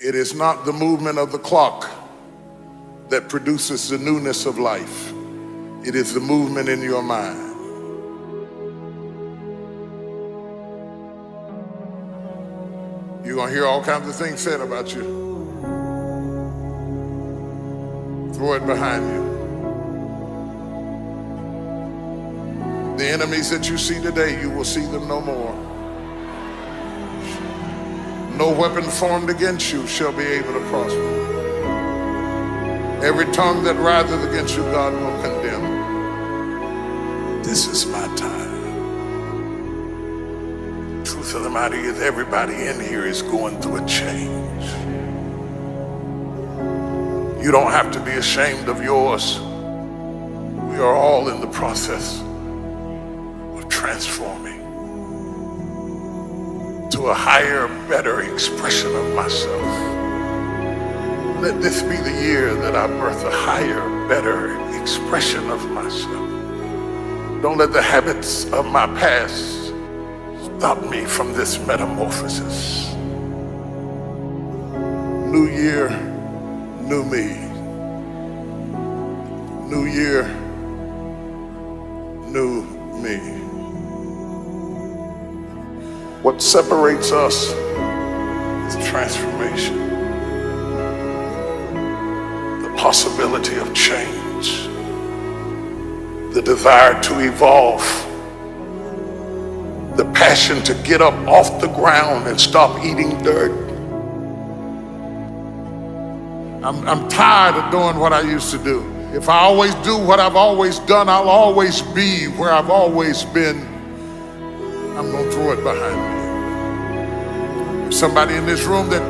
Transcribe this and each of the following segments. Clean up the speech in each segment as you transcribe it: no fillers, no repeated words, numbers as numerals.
It is not the movement of the clock that produces the newness of life. It is the movement in your mind. You're gonna hear all kinds of things said about you. Throw it behind you. The enemies that you see today, you will see them no more. No weapon formed against you shall be able to prosper. Every tongue that riseth against you, God will condemn. This is my time. Truth of the matter is, everybody in here is going through a change. You don't have to be ashamed of yours. We are all in the process of transforming to a higher, better expression of myself. Let this be the year that I birth a higher, better expression of myself. Don't let the habits of my past stop me from this metamorphosis. New year, new me. New year, new me. What separates us is transformation. The possibility of change. The desire to evolve. The passion to get up off the ground and stop eating dirt. I'm tired of doing what I used to do. If I always do what I've always done, I'll always be where I've always been. I'm gonna throw it behind me. There's somebody in this room that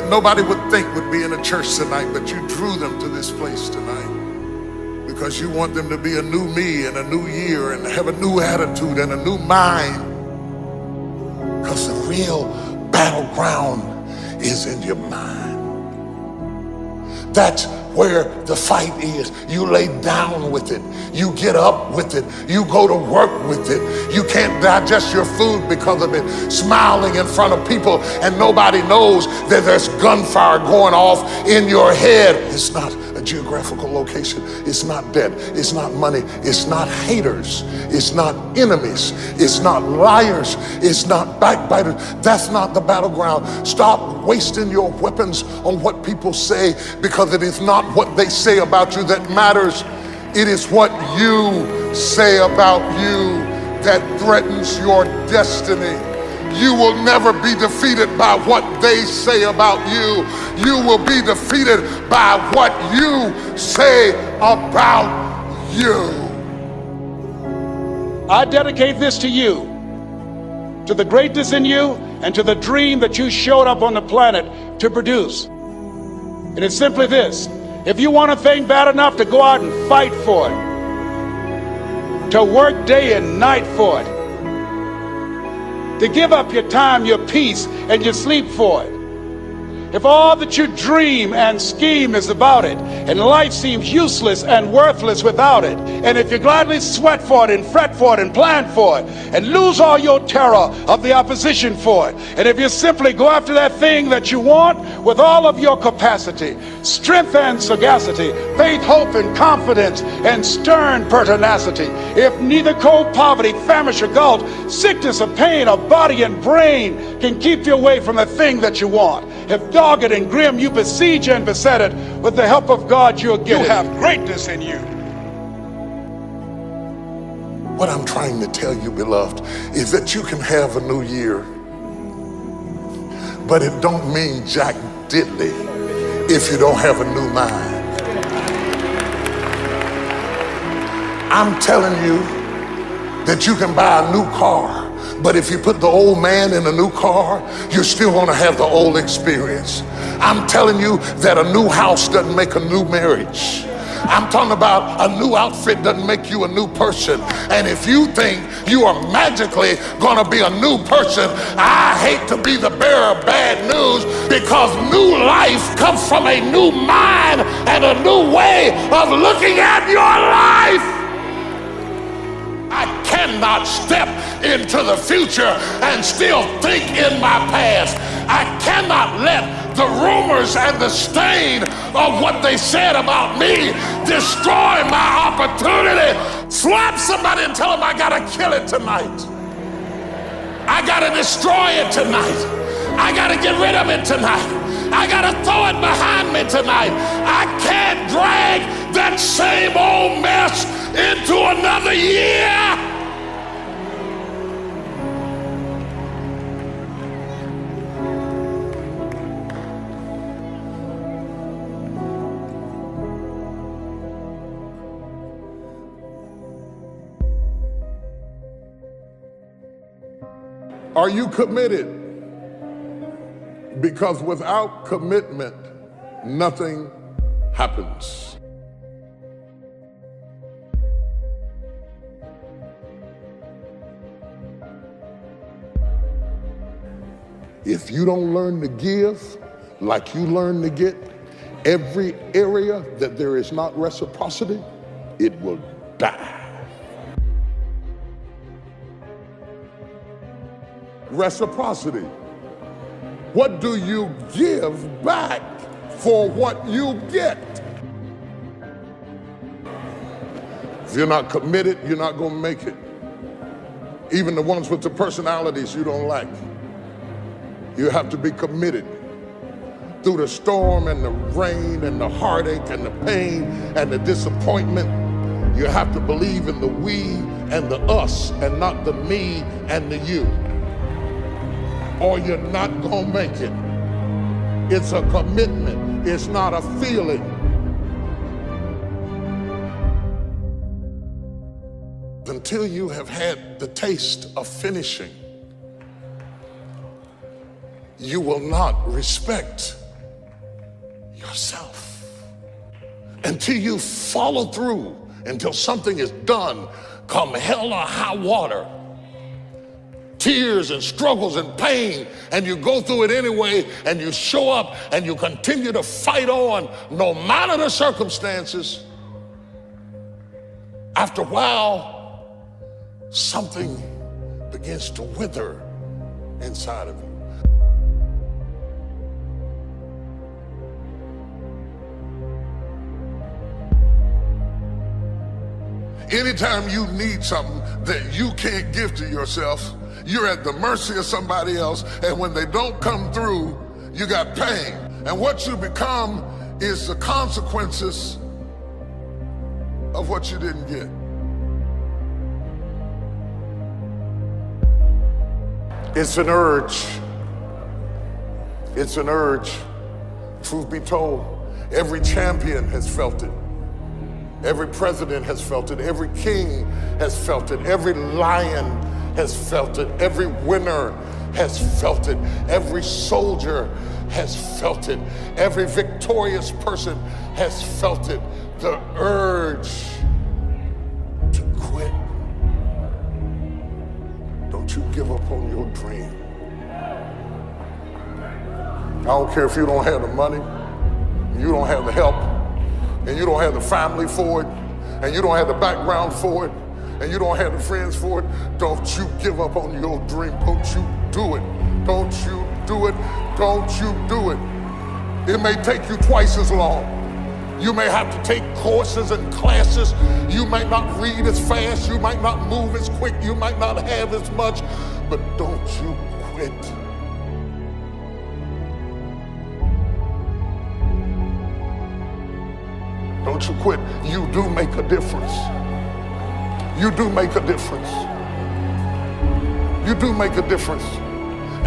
nobody would think would be in a church tonight, but you drew them to this place tonight because you want them to be a new me in a new year and have a new attitude and a new mind. Because the real battleground is in your mind. That's where the fight is. You lay down with it. You get up with it. You go to work with it. You can't digest your food because of it. Smiling in front of people and nobody knows that there's gunfire going off in your head. It's not a geographical location. It's not debt. It's not money. It's not haters. It's not enemies. It's not liars. It's not backbiters. That's not the battleground. Stop wasting your weapons on what people say, because it is not what they say about you that matters. It is what you say about you that threatens your destiny. You will never be defeated by what they say about you. You will be defeated by what you say about you. I dedicate this to you, to the greatness in you, and to the dream that you showed up on the planet to produce. And it's simply this: if you want a thing bad enough to go out and fight for it, to work day and night for it, to give up your time, your peace, and your sleep for it, if all that you dream and scheme is about it, and life seems useless and worthless without it, and if you gladly sweat for it and fret for it and plan for it, and lose all your terror of the opposition for it, and if you simply go after that thing that you want with all of your capacity, strength and sagacity, faith, hope, and confidence, and stern pertinacity, if neither cold poverty, famish, or gulf, sickness or pain of body and brain can keep you away from the thing that you want, if dogged and grim you besiege and beset it, with the help of God you'll get it. You have greatness in you. What I'm trying to tell you, beloved, is that you can have a new year, but it don't mean jack diddly if you don't have a new mind. I'm telling you that you can buy a new car, but if you put the old man in a new car, you're still gonna have the old experience. I'm telling you that a new house doesn't make a new marriage. I'm talking about a new outfit doesn't make you a new person. And if you think you are magically gonna be a new person, I hate to be the bearer of bad news, because new life comes from a new mind and a new way of looking at your life. I cannot step into the future and still think in my past. I cannot let the rumors rumors and the stain of what they said about me destroy my opportunity. Slap somebody and tell them I gotta kill it tonight. I gotta destroy it tonight. I gotta get rid of it tonight. I gotta throw it behind me tonight. I can't drag that same old mess into another year. Are you committed? Because without commitment, nothing happens. If you don't learn to give like you learn to get, every area that there is not reciprocity, it will die. Reciprocity. What do you give back for what you get? If you're not committed, you're not going to make it. Even the ones with the personalities you don't like. You have to be committed. Through the storm and the rain and the heartache and the pain and the disappointment, you have to believe in the we and the us and not the me and the you. Or you're not gonna make it. It's a commitment, it's not a feeling. Until you have had the taste of finishing, you will not respect yourself. Until you follow through, until something is done, come hell or high water, tears and struggles and pain, and you go through it anyway, and you show up and you continue to fight on no matter the circumstances. After a while, something begins to wither inside of you. Anytime you need something that you can't give to yourself, you're at the mercy of somebody else, and when they don't come through, you got pain. And what you become is the consequences of what you didn't get. It's an urge. It's an urge. Truth be told, every champion has felt it. Every president has felt it. Every king has felt it. Every lion has felt it. Every winner has felt it. Every soldier has felt it. Every victorious person has felt it. The urge to quit. Don't you give up on your dream. I don't care if you don't have the money, you don't have the help, and you don't have the family for it, and you don't have the background for it, and you don't have the friends for it. Don't you give up on your dream. Don't you do it. Don't you do it. Don't you do it. It may take you twice as long. You may have to take courses and classes. You might not read as fast. You might not move as quick. You might not have as much, but don't you quit. Don't you quit. You do make a difference. You do make a difference. You do make a difference.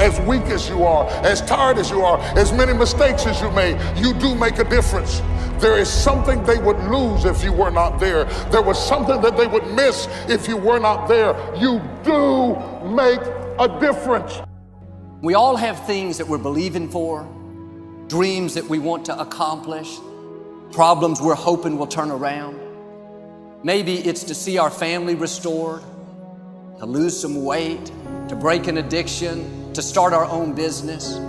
As weak as you are, as tired as you are, as many mistakes as you made, you do make a difference. There is something they would lose if you were not there. There was something that they would miss if you were not there. You do make a difference. We all have things that we're believing for, dreams that we want to accomplish, problems we're hoping will turn around. Maybe it's to see our family restored, to lose some weight, to break an addiction, to start our own business.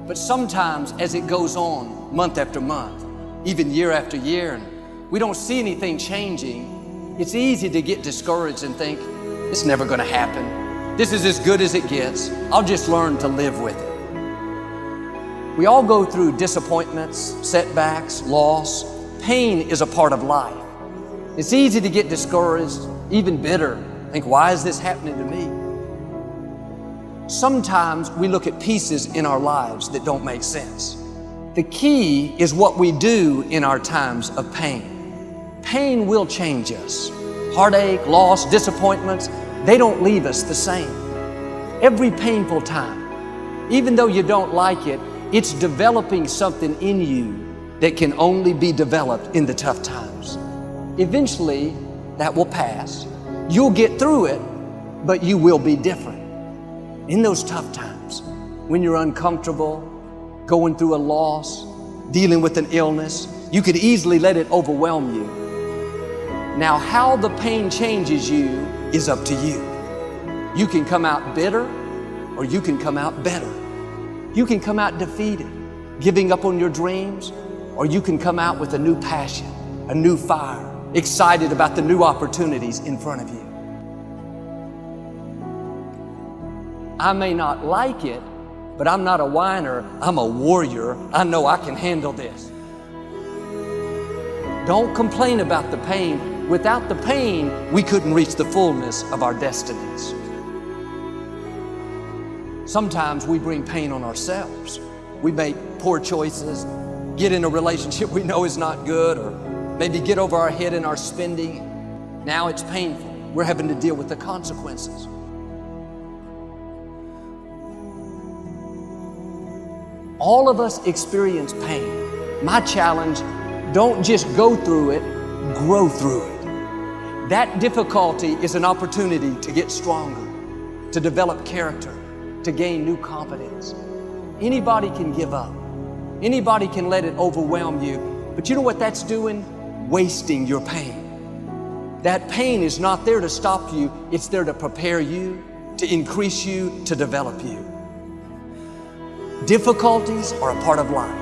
But sometimes as it goes on month after month, even year after year, and we don't see anything changing, it's easy to get discouraged and think, it's never gonna happen. This is as good as it gets. I'll just learn to live with it. We all go through disappointments, setbacks, loss. Pain is a part of life. It's easy to get discouraged, even bitter. Think, why is this happening to me? Sometimes we look at pieces in our lives that don't make sense. The key is what we do in our times of pain. Pain will change us. Heartache, loss, disappointments, they don't leave us the same. Every painful time, even though you don't like it, it's developing something in you that can only be developed in the tough times. Eventually, that will pass. You'll get through it, but you will be different. In those tough times, when you're uncomfortable, going through a loss, dealing with an illness, you could easily let it overwhelm you. Now, how the pain changes you is up to you. You can come out bitter, or you can come out better. You can come out defeated, giving up on your dreams, or you can come out with a new passion, a new fire, excited about the new opportunities in front of you. I may not like it, but I'm not a whiner, I'm a warrior. I know I can handle this. Don't complain about the pain. Without the pain, we couldn't reach the fullness of our destinies. Sometimes we bring pain on ourselves. We make poor choices, get in a relationship we know is not good, or maybe get over our head in our spending. Now it's painful. We're having to deal with the consequences. All of us experience pain. My challenge, don't just go through it, grow through it. That difficulty is an opportunity to get stronger, to develop character, to gain new confidence. Anybody can give up. Anybody can let it overwhelm you. But you know what that's doing? Wasting your pain. That pain is not there to stop you. It's there to prepare you, to increase you, to develop you. Difficulties are a part of life.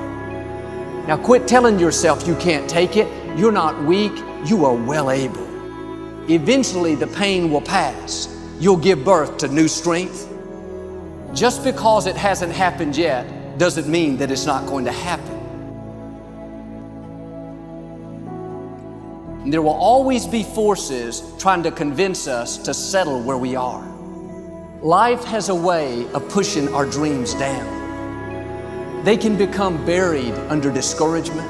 Now quit telling yourself you can't take it. You're not weak. You are well able. Eventually the pain will pass. You'll give birth to new strength. Just because it hasn't happened yet doesn't mean that it's not going to happen. And there will always be forces trying to convince us to settle where we are. Life has a way of pushing our dreams down. They can become buried under discouragement,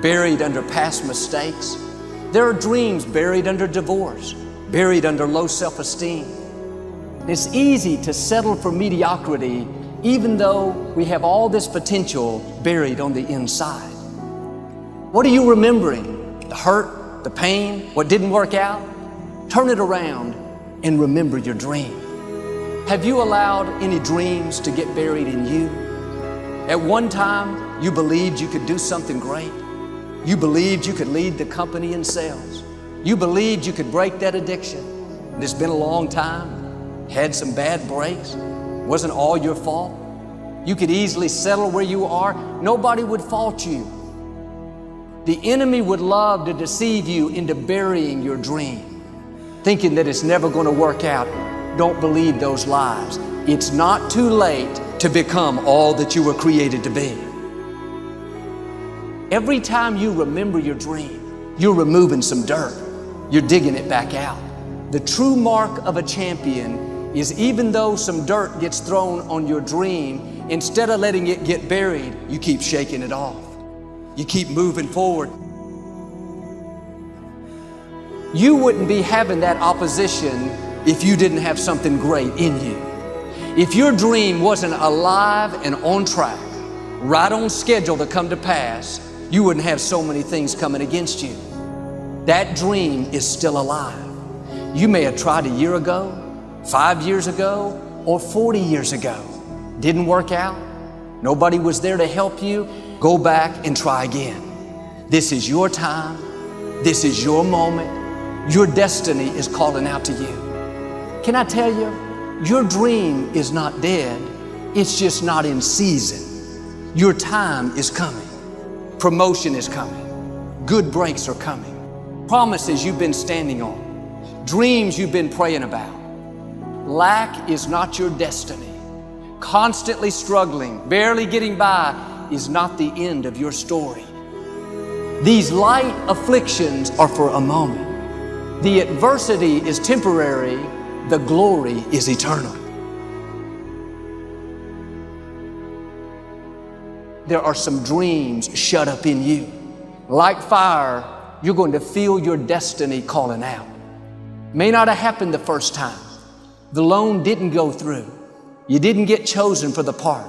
buried under past mistakes. There are dreams buried under divorce, buried under low self-esteem. It's easy to settle for mediocrity even though we have all this potential buried on the inside. What are you remembering? The hurt, the pain, what didn't work out? Turn it around and remember your dream. Have you allowed any dreams to get buried in you? At one time, you believed you could do something great. You believed you could lead the company in sales. You believed you could break that addiction. And it's been a long time. Had some bad breaks. Wasn't all your fault. You could easily settle where you are. Nobody would fault you. The enemy would love to deceive you into burying your dream, thinking that it's never going to work out. Don't believe those lies. It's not too late to become all that you were created to be. Every time you remember your dream, you're removing some dirt. You're digging it back out. The true mark of a champion is even though some dirt gets thrown on your dream, instead of letting it get buried, you keep shaking it off. You keep moving forward. You wouldn't be having that opposition if you didn't have something great in you. If your dream wasn't alive and on track, right on schedule to come to pass, you wouldn't have so many things coming against you. That dream is still alive. You may have tried a year ago, 5 years ago, or 40 years ago. Didn't work out. Nobody was there to help you. Go back and try again. This is your time. This is your moment. Your destiny is calling out to you. Can I tell you, your dream is not dead. It's just not in season. Your time is coming. Promotion is coming. Good breaks are coming. Promises you've been standing on. Dreams you've been praying about. Lack is not your destiny. constantly struggling, barely getting by, is not the end of your story. These light afflictions are for a moment. The adversity is temporary, the glory is eternal. There are some dreams shut up in you. Like fire, you're going to feel your destiny calling out. May not have happened the first time. The loan didn't go through. You didn't get chosen for the part.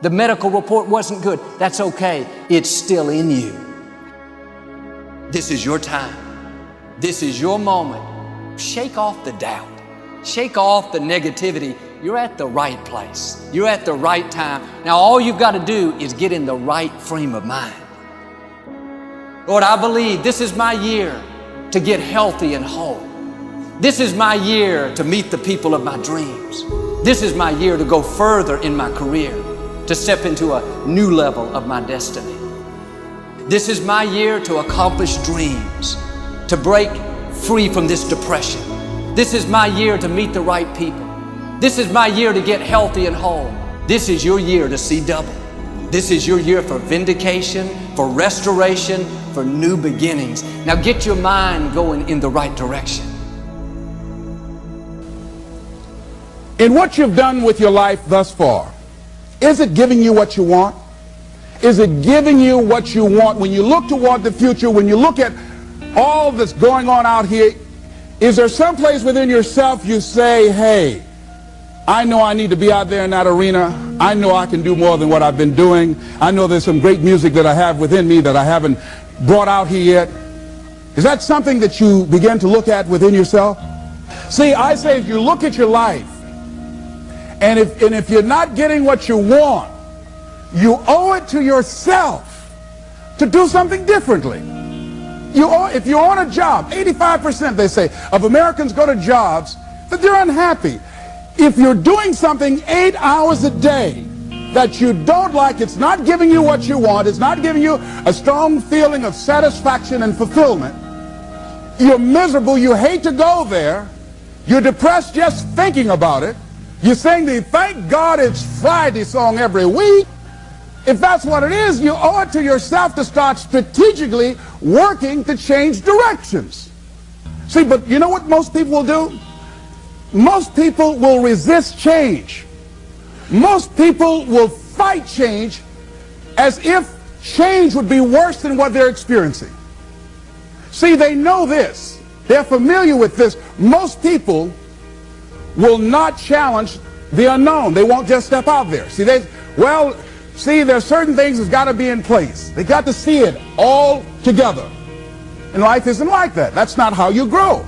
The medical report wasn't good. That's okay. It's still in you. This is your time. This is your moment. Shake off the doubt. Shake off the negativity. You're at the right place. You're at the right time. Now all you've got to do is get in the right frame of mind. Lord, I believe this is my year to get healthy and whole. This is my year to meet the people of my dreams. This is my year to go further in my career, to step into a new level of my destiny. This is my year to accomplish dreams, to break free from this depression. This is my year to meet the right people. This is my year to get healthy and whole. This is your year to see double. This is your year for vindication, for restoration, for new beginnings. Now get your mind going in the right direction. In what you've done with your life thus far, is it giving you what you want? Is it giving you what you want? When you look toward the future, when you look at all that's going on out here, is there some place within yourself you say, hey, I know I need to be out there in that arena. I know I can do more than what I've been doing. I know there's some great music that I have within me that I haven't brought out here yet. Is that something that you begin to look at within yourself? See, I say if you look at your life, and if you're not getting what you want, you owe it to yourself to do something differently. If you're on a job, 85% they say of Americans go to jobs that they're unhappy. If you're doing something 8 hours a day that you don't like, it's not giving you what you want, it's not giving you a strong feeling of satisfaction and fulfillment, you're miserable, you hate to go there, you're depressed just thinking about it, you sing the "Thank God It's Friday" song every week. If that's what it is, you owe it to yourself to start strategically working to change directions. See, but you know what most people will do? Most people will resist change. Most people will fight change as if change would be worse than what they're experiencing. See, they know this. They're familiar with this. Most people will not challenge the unknown. They won't just step out there. See, there's certain things that's got to be in place. They got to see it all together. And life isn't like that. That's not how you grow.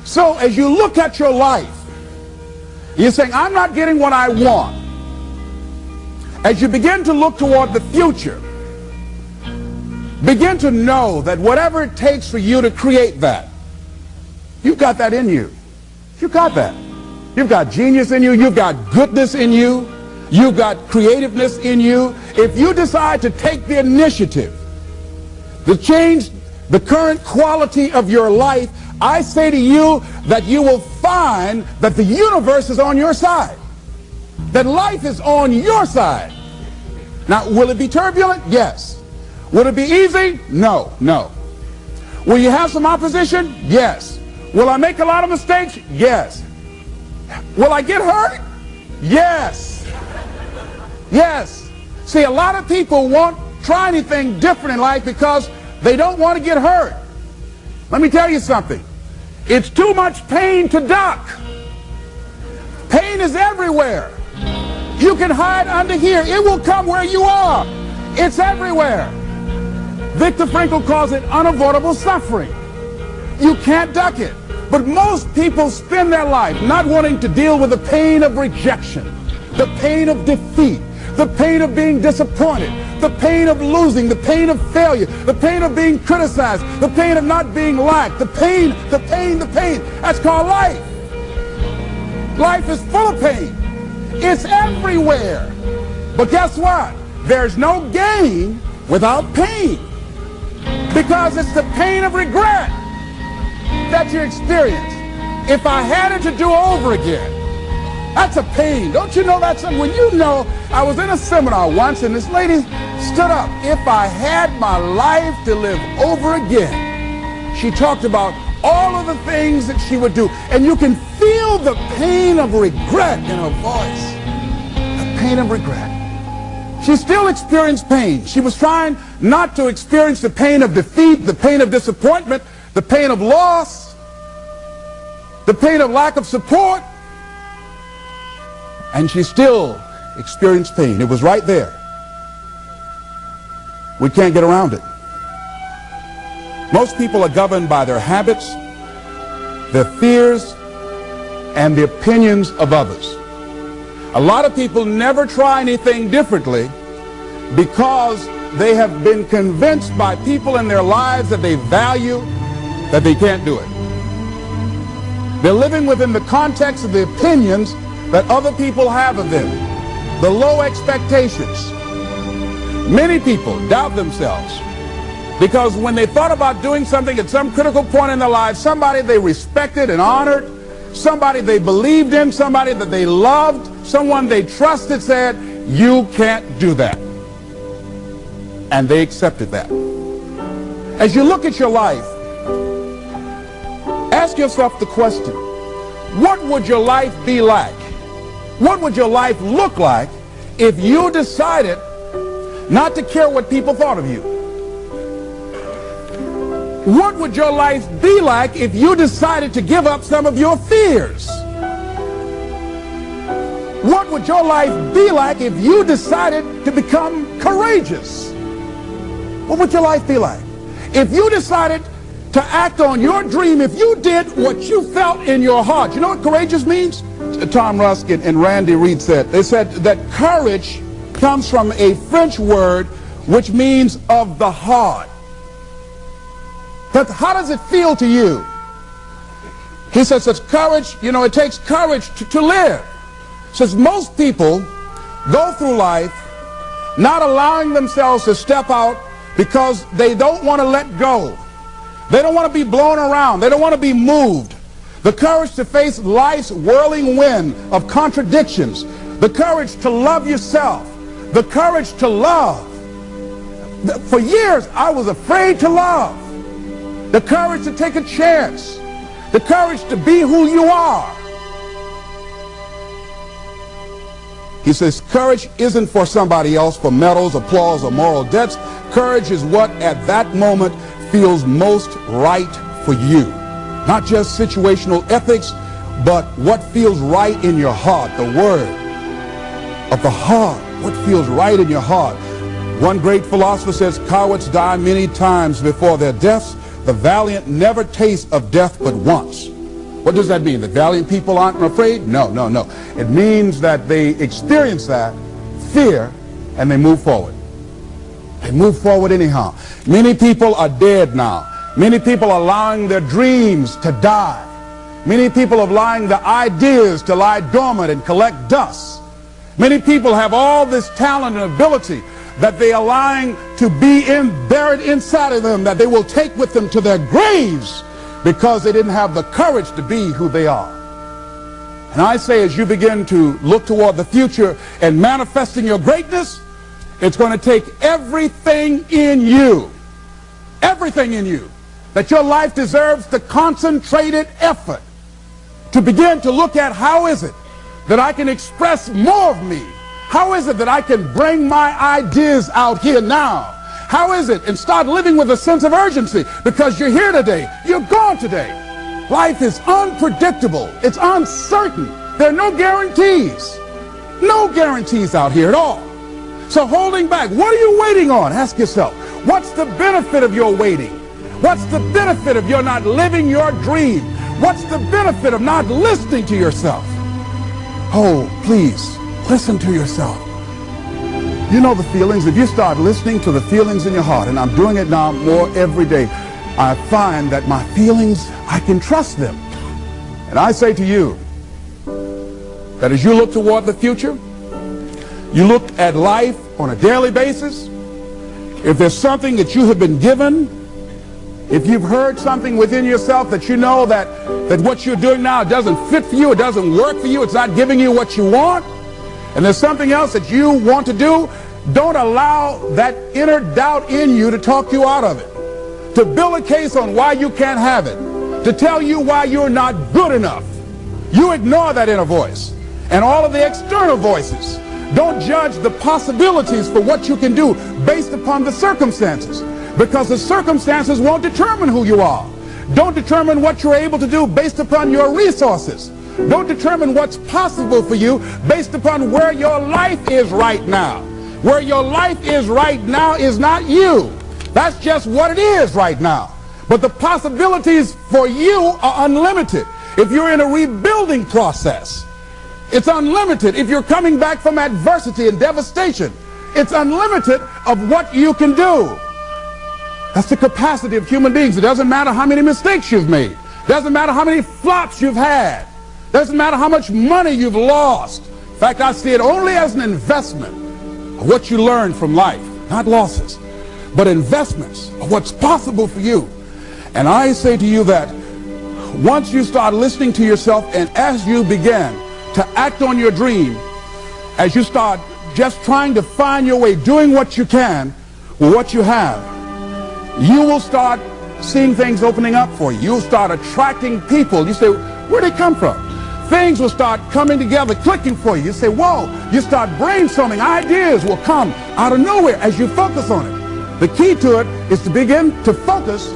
So as you look at your life, you're saying, I'm not getting what I want. As you begin to look toward the future, begin to know that whatever it takes for you to create that, you've got that in you. You've got that. You've got genius in you. You've got goodness in you. You've got creativeness in you. If you decide to take the initiative to change the current quality of your life, I say to you that you will find that the universe is on your side, that life is on your side. Now, will it be turbulent? Yes. Will it be easy? No, no. Will you have some opposition? Yes. Will I make a lot of mistakes? Yes. Will I get hurt? Yes. Yes. See, a lot of people won't try anything different in life because they don't want to get hurt. Let me tell you something. It's too much pain to duck. Pain is everywhere. You can hide under here. It will come where you are. It's everywhere. Viktor Frankl calls it unavoidable suffering. You can't duck it. But most people spend their life not wanting to deal with the pain of rejection, the pain of defeat, the pain of being disappointed, the pain of losing, the pain of failure, the pain of being criticized, the pain of not being liked, the pain. That's called life. Life is full of pain. It's everywhere. But guess what? There's no gain without pain, because it's the pain of regret that you experience. If I had it to do over again, That's a pain. Don't you know that's a, when you know, I was in a seminar once and this lady stood up. If I had my life to live over again, she talked about all of the things that she would do. And you can feel the pain of regret in her voice. The pain of regret. She still experienced pain. She was trying not to experience the pain of defeat, the pain of disappointment, the pain of loss, the pain of lack of support. And she still experienced pain. It was right there. We can't get around it. Most people are governed by their habits, their fears, and the opinions of others. A lot of people never try anything differently because they have been convinced by people in their lives that they value that they can't do it. They're living within the context of the opinions that other people have of them, the low expectations. Many people doubt themselves because when they thought about doing something at some critical point in their lives, somebody they respected and honored, somebody they believed in, somebody that they loved, someone they trusted said, you can't do that. And they accepted that. As you look at your life, ask yourself the question, what would your life be like? What would your life look like if you decided not to care what people thought of you? What would your life be like if you decided to give up some of your fears? What would your life be like if you decided to become courageous? What would your life be like? If you decided to act on your dream, if you did what you felt in your heart. You know what courageous means? Tom Ruskin and Randy Reed said. They said that courage comes from a French word which means of the heart. But how does it feel to you? He says it's courage, you know, it takes courage to live. Says most people go through life not allowing themselves to step out because they don't want to let go. They don't want to be blown around. They don't want to be moved. The courage to face life's whirling wind of contradictions. The courage to love yourself. The courage to love. For years, I was afraid to love. The courage to take a chance. The courage to be who you are. He says courage isn't for somebody else, for medals, applause, or moral debts. Courage is what at that moment feels most right for you. Not just situational ethics, but what feels right in your heart. The word of the heart. What feels right in your heart. One great philosopher says, cowards die many times before their deaths. The valiant never taste of death but once. What does that mean? That valiant people aren't afraid? No, no, no. It means that they experience that fear and they move forward. They move forward anyhow. Many people are dead now. Many people are allowing their dreams to die. Many people are allowing the ideas to lie dormant and collect dust. Many people have all this talent and ability that they are allowing to be buried inside of them, that they will take with them to their graves because they didn't have the courage to be who they are. And I say, as you begin to look toward the future and manifesting your greatness, it's going to take everything in you, that your life deserves the concentrated effort to begin to look at how is it that I can express more of me? How is it that I can bring my ideas out here now? How is it? And start living with a sense of urgency because you're here today, you're gone today. Life is unpredictable. It's uncertain. There are no guarantees. No guarantees out here at all. So holding back, what are you waiting on? Ask yourself, what's the benefit of your waiting? What's the benefit of your not living your dream? What's the benefit of not listening to yourself? Oh, please, listen to yourself. You know the feelings. If you start listening to the feelings in your heart, and I'm doing it now more every day, I find that my feelings, I can trust them. And I say to you that as you look toward the future, you look at life on a daily basis, if there's something that you have been given If you've heard something within yourself that you know that what you're doing now doesn't fit for you, it doesn't work for you, it's not giving you what you want, and there's something else that you want to do, don't allow that inner doubt in you to talk you out of it, to build a case on why you can't have it, to tell you why you're not good enough. You ignore that inner voice and all of the external voices. Don't judge the possibilities for what you can do based upon the circumstances, because the circumstances won't determine who you are. Don't determine what you're able to do based upon your resources. Don't determine what's possible for you based upon where your life is right now. Where your life is right now is not you. That's just what it is right now. But the possibilities for you are unlimited. If you're in a rebuilding process, it's unlimited. If you're coming back from adversity and devastation, it's unlimited of what you can do. That's the capacity of human beings. It doesn't matter how many mistakes you've made. It doesn't matter how many flops you've had. It doesn't matter how much money you've lost. In fact, I see it only as an investment of what you learn from life, not losses, but investments of what's possible for you. And I say to you that once you start listening to yourself, and as you begin to act on your dream, as you start just trying to find your way, doing what you can with what you have, you will start seeing things opening up for you. You'll start attracting people. You say, where'd they come from? Things will start coming together, clicking for you. You say, whoa. You start brainstorming. Ideas will come out of nowhere as you focus on it. The key to it is to begin to focus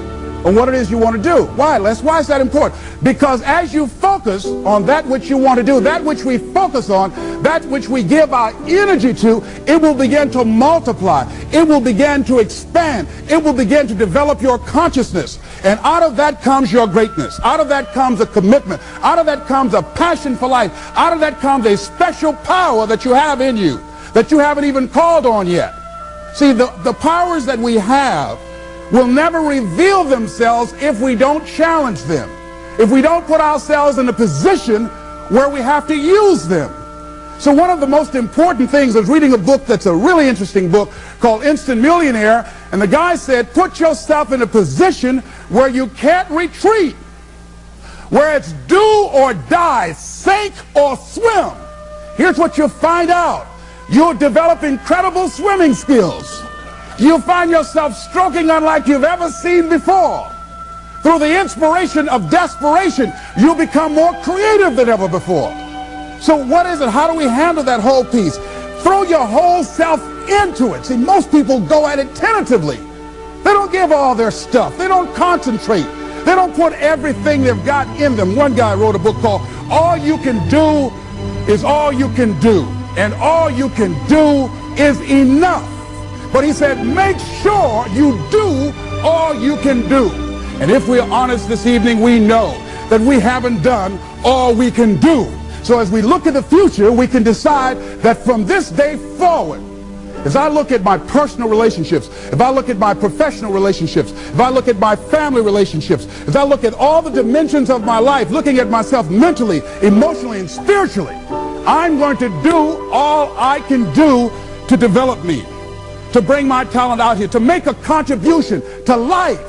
on what it is you want to do. Why, Les? Why is that important? Because as you focus on that which you want to do, that which we focus on, that which we give our energy to, it will begin to multiply. It will begin to expand. It will begin to develop your consciousness. And out of that comes your greatness. Out of that comes a commitment. Out of that comes a passion for life. Out of that comes a special power that you have in you that you haven't even called on yet. See, the powers that we have will never reveal themselves if we don't challenge them, if we don't put ourselves in a position where we have to use them. So one of the most important things, I was reading a book that's a really interesting book called Instant Millionaire, and the guy said, put yourself in a position where you can't retreat, where it's do or die, sink or swim. Here's what you'll find out. You'll develop incredible swimming skills. You'll find yourself stroking unlike you've ever seen before. Through the inspiration of desperation, you'll become more creative than ever before. So what is it? How do we handle that whole piece? Throw your whole self into it. See, most people go at it tentatively. They don't give all their stuff. They don't concentrate. They don't put everything they've got in them. One guy wrote a book called All You Can Do Is All You Can Do. And all you can do is enough. But he said, make sure you do all you can do. And if we're honest this evening, we know that we haven't done all we can do. So as we look at the future, we can decide that from this day forward, as I look at my personal relationships, if I look at my professional relationships, if I look at my family relationships, if I look at all the dimensions of my life, looking at myself mentally, emotionally, and spiritually, I'm going to do all I can do to develop me, to bring my talent out here, to make a contribution to life.